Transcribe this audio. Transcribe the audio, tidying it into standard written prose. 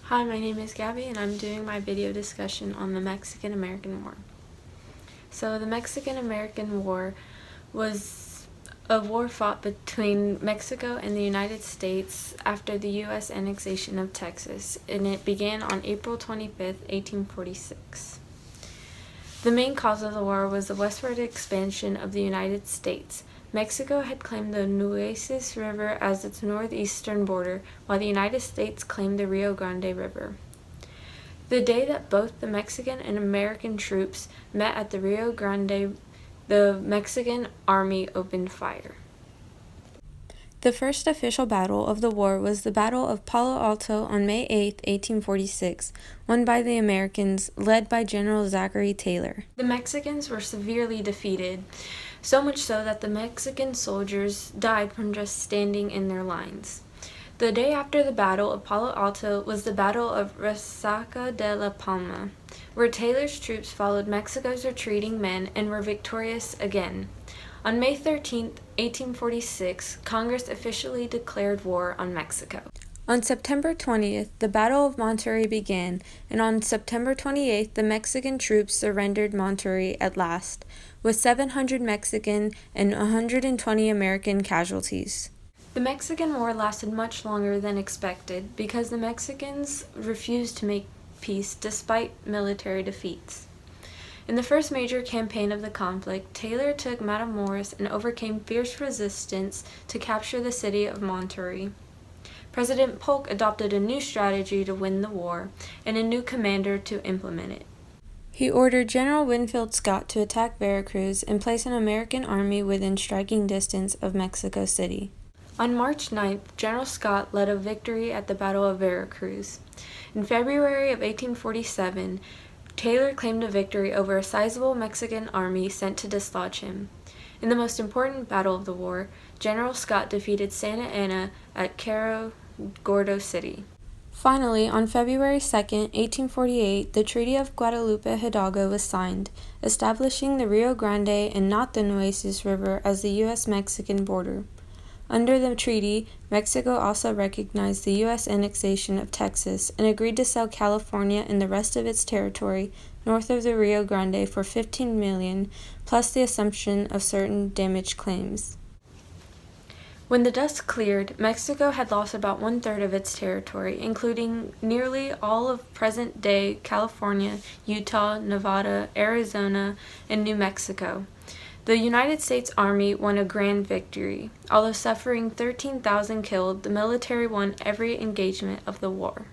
Hi, my name is Gabby and I'm doing my video discussion on the Mexican-American War. So the Mexican-American War was a war fought between Mexico and the United States after the U.S. annexation of Texas, and it began on April 25, 1846. The main cause of the war was the westward expansion of the United States. Mexico had claimed the Nueces River as its northeastern border, while the United States claimed the Rio Grande River. The day that both the Mexican and American troops met at the Rio Grande, the Mexican army opened fire. The first official battle of the war was the Battle of Palo Alto on May 8, 1846, won by the Americans, led by General Zachary Taylor. The Mexicans were severely defeated, so much so that the Mexican soldiers died from just standing in their lines. The day after the Battle of Palo Alto was the Battle of Resaca de la Palma, where Taylor's troops followed Mexico's retreating men and were victorious again. On May 13, 1846, Congress officially declared war on Mexico. On September 20th, the Battle of Monterrey began, and on September 28th, the Mexican troops surrendered Monterrey at last, with 700 Mexican and 120 American casualties. The Mexican War lasted much longer than expected because the Mexicans refused to make peace despite military defeats. In the first major campaign of the conflict, Taylor took Matamoros and overcame fierce resistance to capture the city of Monterrey. President Polk adopted a new strategy to win the war and a new commander to implement it. He ordered General Winfield Scott to attack Veracruz and place an American army within striking distance of Mexico City. On March 9th, General Scott led a victory at the Battle of Veracruz. In February of 1847, Taylor claimed a victory over a sizable Mexican army sent to dislodge him. In the most important battle of the war, General Scott defeated Santa Anna at Cerro Gordo City. Finally, on February 2, 1848, the Treaty of Guadalupe Hidalgo was signed, establishing the Rio Grande and not the Nueces River as the U.S.-Mexican border. Under the treaty, Mexico also recognized the U.S. annexation of Texas and agreed to sell California and the rest of its territory north of the Rio Grande for $15 million, plus the assumption of certain damaged claims. When the dust cleared, Mexico had lost about one-third of its territory, including nearly all of present-day California, Utah, Nevada, Arizona, and New Mexico. The United States Army won a grand victory. Although suffering 13,000 killed, the military won every engagement of the war.